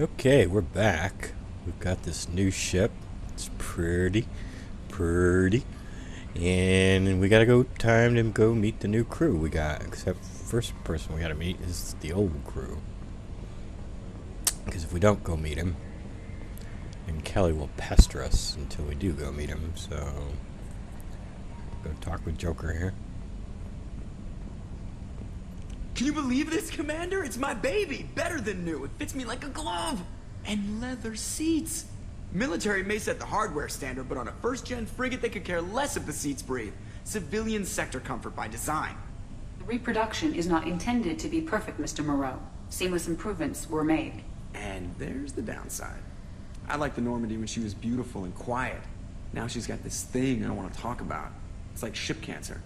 Okay, we're back. We've got this new ship. It's pretty. And we gotta go time to go meet the new crew we got. Except first person we gotta meet is the old crew. Because if we don't go meet him, then Kelly will pester us until we do go meet him. So, go talk with Joker here. Can you believe this, Commander? It's my baby! Better than new. It fits me like a glove! And leather seats! Military may set the hardware standard, but on a first-gen frigate, they could care less if the seats breathe. Civilian sector comfort by design. The reproduction is not intended to be perfect, Mr. Moreau. Seamless improvements were made. And there's the downside. I liked the Normandy when she was beautiful and quiet. Now she's got this thing I don't want to talk about. It's like ship cancer.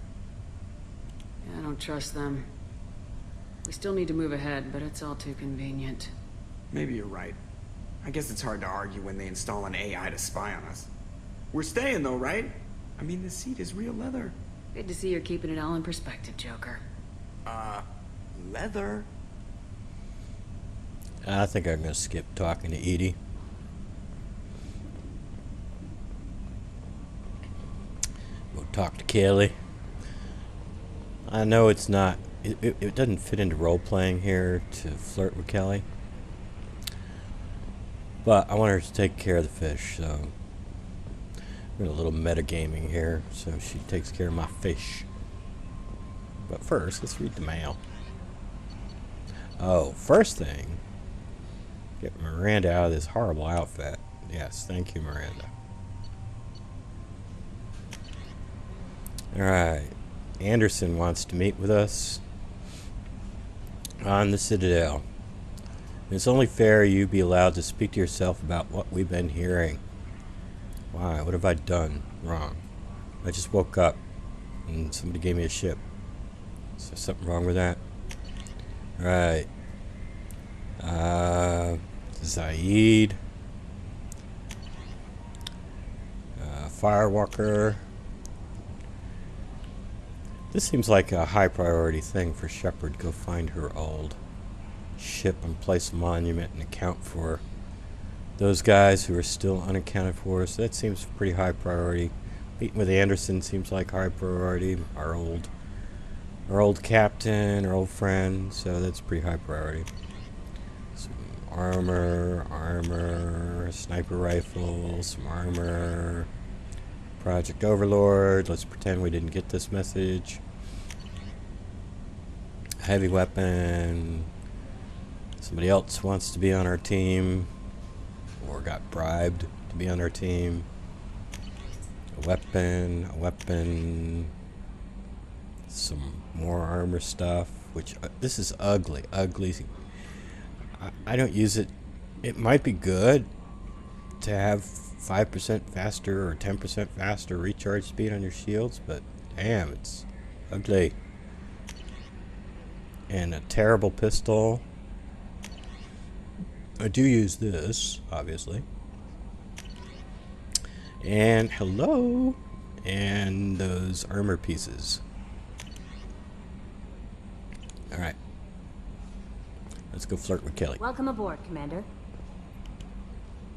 I don't trust them. We still need to move ahead, but it's all too convenient. Maybe you're right. I guess it's hard to argue when they install an AI to spy on us. We're staying though, right? I mean, the seat is real leather. Good to see you're keeping it all in perspective, Joker. Leather? I think I'm gonna skip talking to Edie. Go talk to Kelly. I know it's not. It doesn't fit into role-playing here to flirt with Kelly. But I want her to take care of the fish, so... we're in a little metagaming here, so she takes care of my fish. But first, let's read the mail. Oh, first thing... get Miranda out of this horrible outfit. Yes, thank you, Miranda. Alright. Anderson wants to meet with us on the Citadel. It's only fair you be allowed to speak to yourself about what we've been hearing. Why? What have I done wrong? I just woke up and somebody gave me a ship. Is there something wrong with that? Right. Zaid. Firewalker. This seems like a high priority thing for Shepard. Go find her old ship and place a monument and account for those guys who are still unaccounted for. So that seems pretty high priority. Meeting with Anderson seems like high priority. Our old captain, our old friend. So that's pretty high priority. Some armor, sniper rifle, some armor. Project Overlord. Let's pretend we didn't get this message. Heavy weapon. Somebody else wants to be on our team or got bribed to be on our team. A weapon. Some more armor stuff, which this is ugly. I don't use it. It might be good to have 5% faster or 10% faster recharge speed on your shields, but damn, it's ugly. And a terrible pistol. I do use this, obviously. And hello. And those armor pieces. Alright. Let's go flirt with Kelly. Welcome aboard, Commander.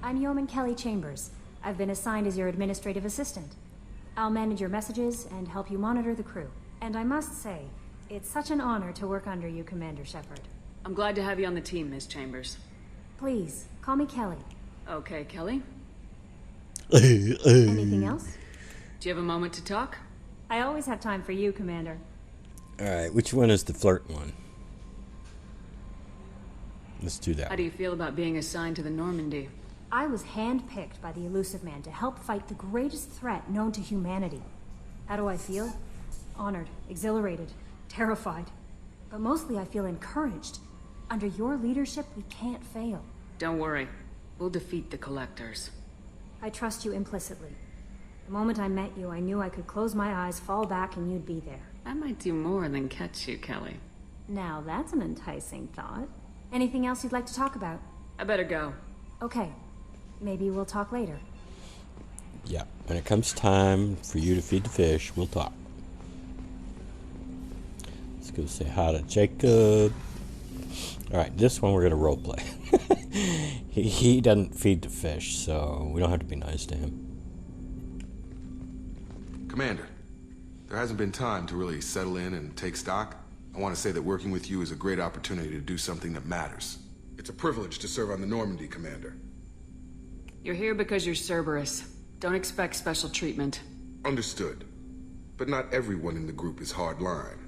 I'm Yeoman Kelly Chambers. I've been assigned as your administrative assistant. I'll manage your messages and help you monitor the crew. And I must say, it's such an honor to work under you, Commander Shepard. I'm glad to have you on the team, Ms. Chambers. Please, call me Kelly. Okay, Kelly. Anything else? Do you have a moment to talk? I always have time for you, Commander. Alright, which one is the flirt one? Let's do that. How do you feel about being assigned to the Normandy? I was handpicked by the Elusive Man to help fight the greatest threat known to humanity. How do I feel? Honored, exhilarated, terrified. But mostly I feel encouraged. Under your leadership, we can't fail. Don't worry. We'll defeat the Collectors. I trust you implicitly. The moment I met you, I knew I could close my eyes, fall back, and you'd be there. I might do more than catch you, Kelly. Now that's an enticing thought. Anything else you'd like to talk about? I better go. Okay. Maybe we'll talk later. Yeah, when it comes time for you to feed the fish, we'll talk. Let's go say hi to Jacob. Alright, this one we're going to roleplay. He doesn't feed the fish, so we don't have to be nice to him. Commander, there hasn't been time to really settle in and take stock. I want to say that working with you is a great opportunity to do something that matters. It's a privilege to serve on the Normandy, Commander. You're here because you're Cerberus. Don't expect special treatment. Understood. But not everyone in the group is hardline.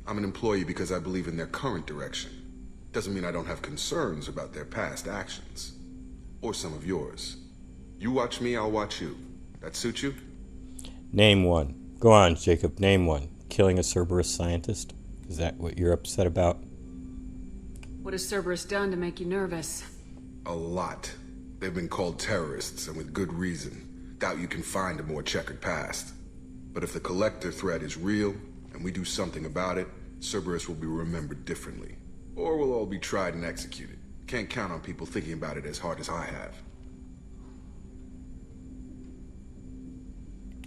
I'm an employee because I believe in their current direction. Doesn't mean I don't have concerns about their past actions. Or some of yours. You watch me, I'll watch you. That suit you? Name one. Go on, Jacob, name one. Killing a Cerberus scientist? Is that what you're upset about? What has Cerberus done to make you nervous? A lot. They've been called terrorists, and with good reason. Doubt you can find a more checkered past. But if the Collector threat is real, and we do something about it, Cerberus will be remembered differently. Or we'll all be tried and executed. Can't count on people thinking about it as hard as I have.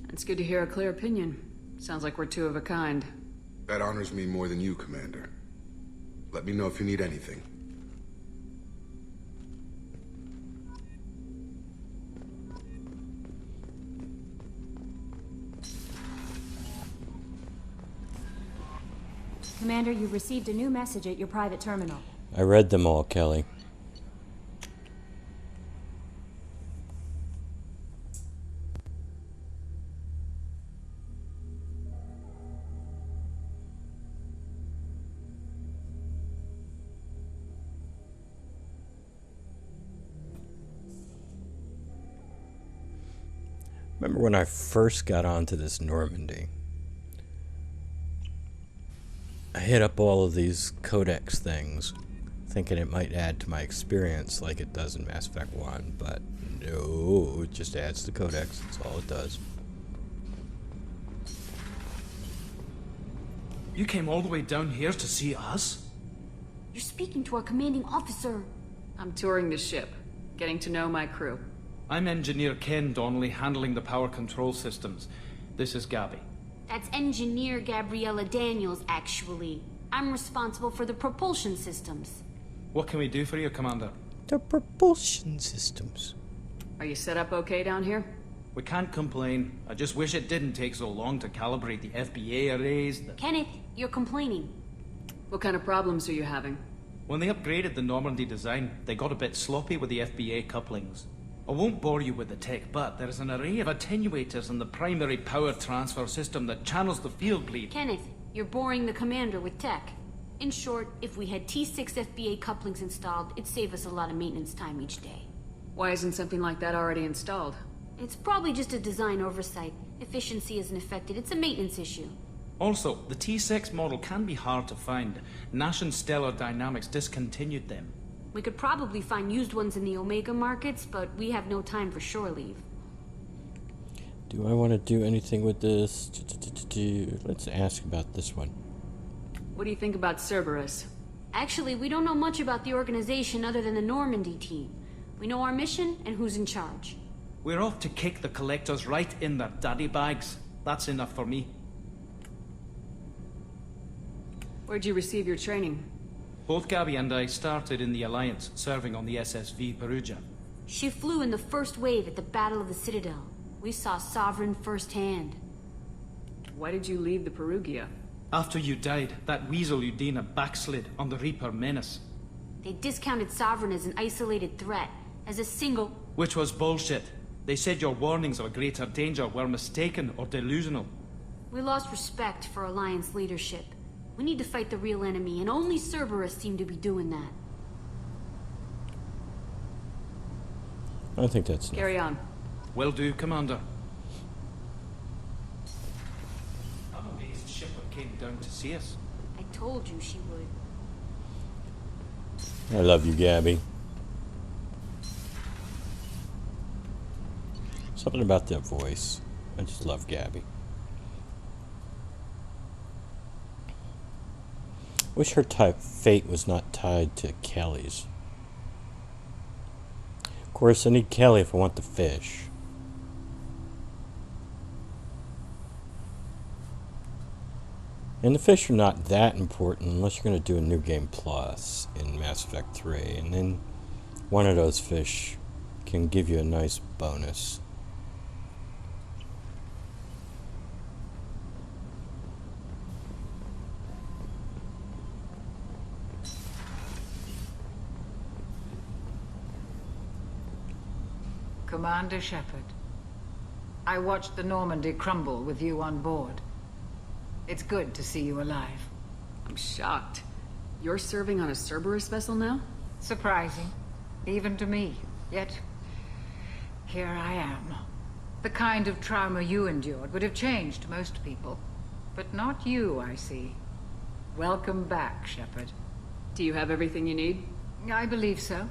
It's good to hear a clear opinion. Sounds like we're two of a kind. That honors me more than you, Commander. Let me know if you need anything. Commander, you've received a new message at your private terminal. I read them all, Kelly. Remember when I first got onto this Normandy? I hit up all of these codex things, thinking it might add to my experience like it does in Mass Effect 1, but no, it just adds to codex, that's all it does. You came all the way down here to see us? You're speaking to our commanding officer. I'm touring the ship, getting to know my crew. I'm Engineer Ken Donnelly, handling the power control systems. This is Gabby. That's Engineer Gabriella Daniels, actually. I'm responsible for the propulsion systems. What can we do for you, Commander? The propulsion systems. Are you set up okay down here? We can't complain. I just wish it didn't take so long to calibrate the FBA arrays. Kenneth, you're complaining. What kind of problems are you having? When they upgraded the Normandy design, they got a bit sloppy with the FBA couplings. I won't bore you with the tech, but there is an array of attenuators in the primary power transfer system that channels the field bleed. Kenneth, you're boring the commander with tech. In short, if we had T6 FBA couplings installed, it'd save us a lot of maintenance time each day. Why isn't something like that already installed? It's probably just a design oversight. Efficiency isn't affected, it's a maintenance issue. Also, the T6 model can be hard to find. Nash and Stellar Dynamics discontinued them. We could probably find used ones in the Omega markets, but we have no time for shore leave. Do I want to do anything with this? Let's ask about this one. What do you think about Cerberus? Actually, we don't know much about the organization other than the Normandy team. We know our mission and who's in charge. We're off to kick the Collectors right in their daddy bags. That's enough for me. Where'd you receive your training? Both Gabby and I started in the Alliance, serving on the SSV Perugia. She flew in the first wave at the Battle of the Citadel. We saw Sovereign firsthand. Why did you leave the Perugia? After you died, that weasel Udina backslid on the Reaper menace. They discounted Sovereign as an isolated threat, as a single... Which was bullshit. They said your warnings of a greater danger were mistaken or delusional. We lost respect for Alliance leadership. We need to fight the real enemy, and only Cerberus seem to be doing that. I think that's enough. Carry on. Will do, Commander. I'm amazed Shepard came down to see us. I told you she would. I love you, Gabby. Something about that voice. I just love Gabby. Wish her fate was not tied to Kelly's. Of course, I need Kelly if I want the fish. And the fish are not that important unless you're going to do a New Game Plus in Mass Effect 3. And then One of those fish can give you a nice bonus. Commander Shepard, I watched the Normandy crumble with you on board. It's good to see you alive. I'm shocked. You're serving on a Cerberus vessel now? Surprising, even to me. Yet, here I am. The kind of trauma you endured would have changed most people. But not you, I see. Welcome back, Shepard. Do you have everything you need? I believe so.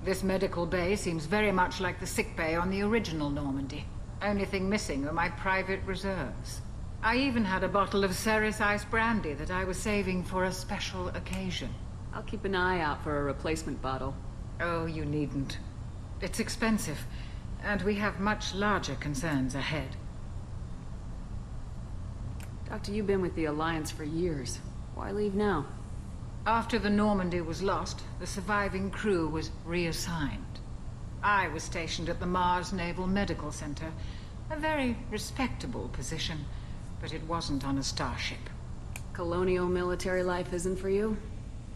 This medical bay seems very much like the sick bay on the original Normandy. Only thing missing are my private reserves. I even had a bottle of Ceres Ice brandy that I was saving for a special occasion. I'll keep an eye out for a replacement bottle. Oh, you needn't. It's expensive, and we have much larger concerns ahead. Doctor, you've been with the Alliance for years. Why leave now? After the Normandy was lost, the surviving crew was reassigned. I was stationed at the Mars Naval Medical Center, a very respectable position, but it wasn't on a starship. Colonial military life isn't for you?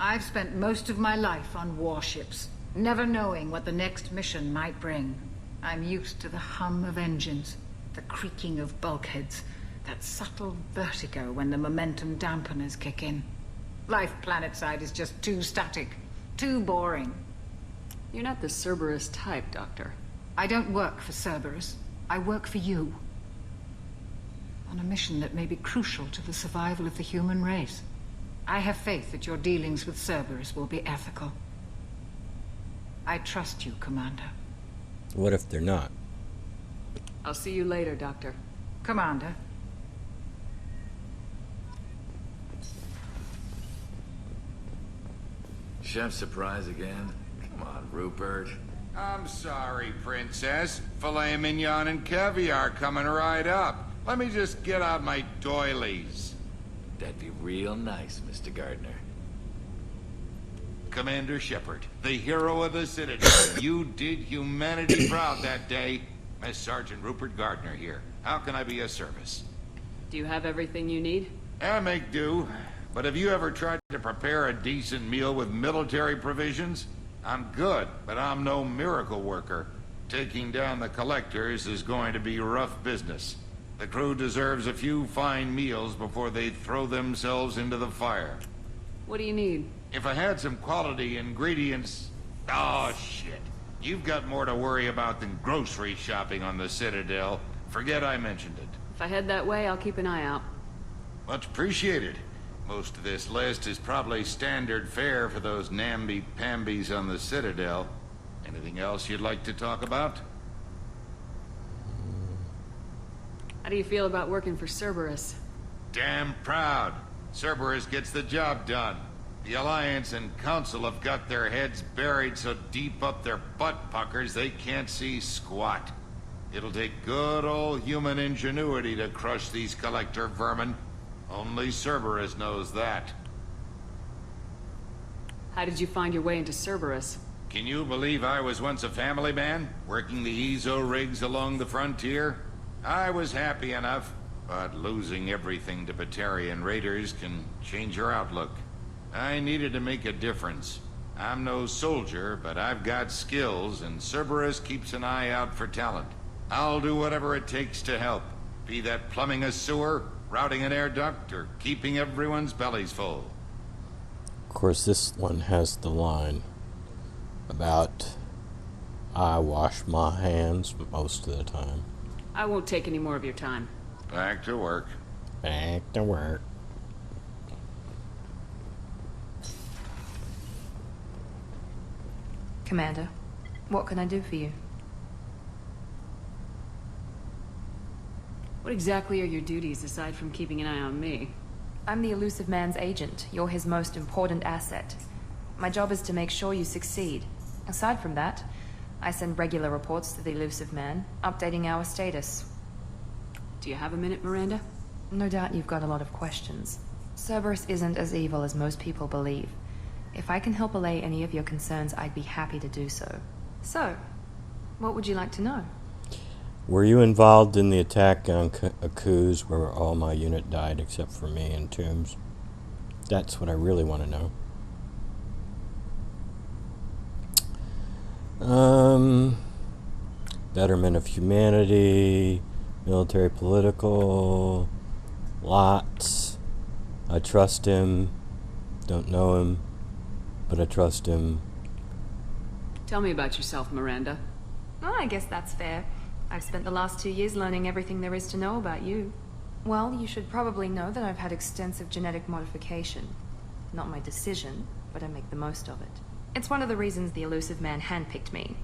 I've spent most of my life on warships, never knowing what the next mission might bring. I'm used to the hum of engines, the creaking of bulkheads, that subtle vertigo when the momentum dampeners kick in. Life planetside is just too static, too boring. You're not the Cerberus type, Doctor. I don't work for Cerberus. I work for you. On a mission that may be crucial to the survival of the human race. I have faith that your dealings with Cerberus will be ethical. I trust you, Commander. What if they're not? I'll see you later, Doctor. Commander. Chef surprise again? Come on, Rupert. I'm sorry, Princess. Filet mignon and caviar coming right up. Let me just get out my doilies. That'd be real nice, Mr. Gardner. Commander Shepard, the hero of the Citadel. You did humanity proud that day. Miss Sergeant Rupert Gardner here. How can I be of service? Do you have everything you need? I make do. But have you ever tried to prepare a decent meal with military provisions? I'm good, but I'm no miracle worker. Taking down the collectors is going to be rough business. The crew deserves a few fine meals before they throw themselves into the fire. What do you need? If I had some quality ingredients... Oh, shit. You've got more to worry about than grocery shopping on the Citadel. Forget I mentioned it. If I head that way, I'll keep an eye out. Much appreciated. Most of this list is probably standard fare for those namby-pambies on the Citadel. Anything else you'd like to talk about? How do you feel about working for Cerberus? Damn proud. Cerberus gets the job done. The Alliance and Council have got their heads buried so deep up their butt puckers they can't see squat. It'll take good old human ingenuity to crush these collector vermin. Only Cerberus knows that. How did you find your way into Cerberus? Can you believe I was once a family man, working the EZO rigs along the frontier? I was happy enough, but losing everything to Batarian raiders can change your outlook. I needed to make a difference. I'm no soldier, but I've got skills, and Cerberus keeps an eye out for talent. I'll do whatever it takes to help, be that plumbing a sewer, routing an air duct, or keeping everyone's bellies full. Of course, this one has the line about I wash my hands most of the time. I won't take any more of your time. Back to work. Back to work. Commander, what can I do for you? What exactly are your duties aside from keeping an eye on me? I'm the Elusive Man's agent. You're his most important asset. My job is to make sure you succeed. Aside from that, I send regular reports to the Elusive Man, updating our status. Do you have a minute, Miranda? No doubt you've got a lot of questions. Cerberus isn't as evil as most people believe. If I can help allay any of your concerns, I'd be happy to do so. So, what would you like to know? Were you involved in the attack on Akuz where all my unit died except for me and Tombs? That's what I really want to know. Betterment of humanity, military, political, lots. I trust him. Don't know him, but I trust him. Tell me about yourself, Miranda. Oh, I guess that's fair. I've spent the last 2 years learning everything there is to know about you. Well, you should probably know that I've had extensive genetic modification. Not my decision, but I make the most of it. It's one of the reasons the elusive man handpicked me.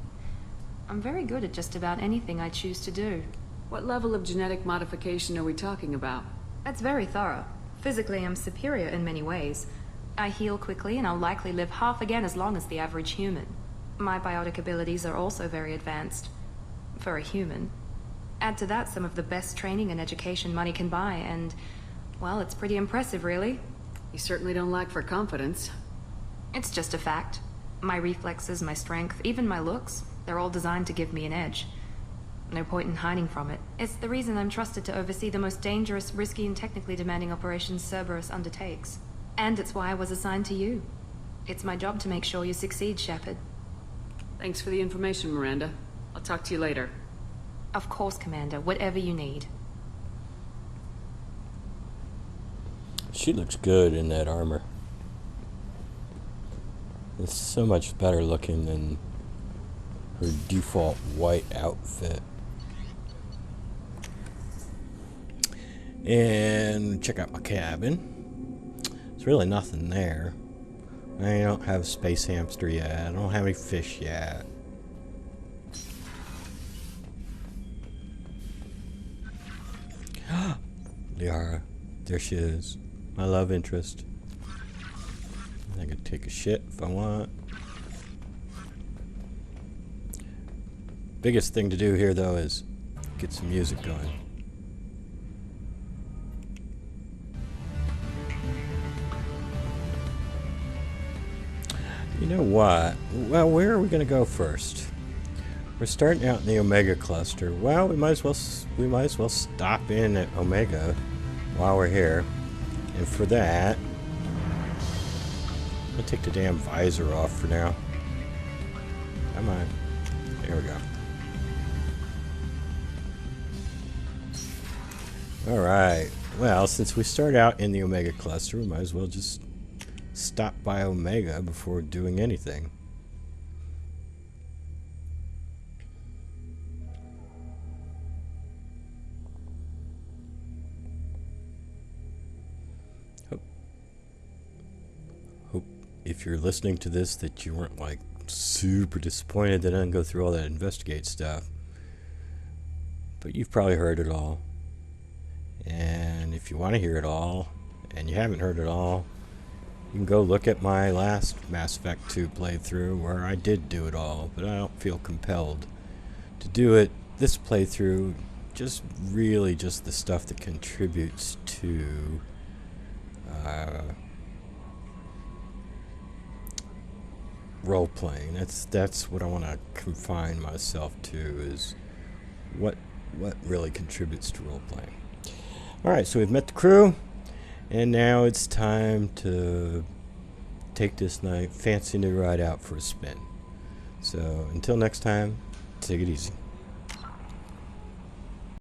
I'm very good at just about anything I choose to do. What level of genetic modification are we talking about? It's very thorough. Physically, I'm superior in many ways. I heal quickly, and I'll likely live half again as long as the average human. My biotic abilities are also very advanced. For a human. Add to that some of the best training and education money can buy, and, well, it's pretty impressive, really. You certainly don't lack for confidence. It's just a fact. My reflexes, my strength, even my looks, they're all designed to give me an edge. No point in hiding from it. It's the reason I'm trusted to oversee the most dangerous, risky, and technically demanding operations Cerberus undertakes. And it's why I was assigned to you. It's my job to make sure you succeed, Shepard. Thanks for the information, Miranda. I'll talk to you later. Of course, Commander. Whatever you need. She looks good in that armor. It's so much better looking than her default white outfit. And check out my cabin. There's really nothing there. I don't have a space hamster yet. I don't have any fish yet. Liara, there she is. My love interest. I can take a shit if I want. Biggest thing to do here, though, is get some music going. You know what? Well, where are we going to go first? We're starting out in the Omega cluster. Well, we might as well stop in at Omega while we're here. And for that, I'm gonna take the damn visor off for now. Come on. There we go. Alright. Well, since we start out in the Omega cluster, we might as well just stop by Omega before doing anything. Hope if you're listening to this that you weren't like super disappointed that I didn't go through all that investigate stuff. But you've probably heard it all. And if you want to hear it all, and you haven't heard it all, you can go look at my last Mass Effect 2 playthrough where I did do it all, but I don't feel compelled to do it. This playthrough, just really just the stuff that contributes to role-playing. That's what I want to confine myself to, is what really contributes to role-playing. Alright, so we've met the crew, and now it's time to take this fancy new ride out for a spin. So until next time, take it easy.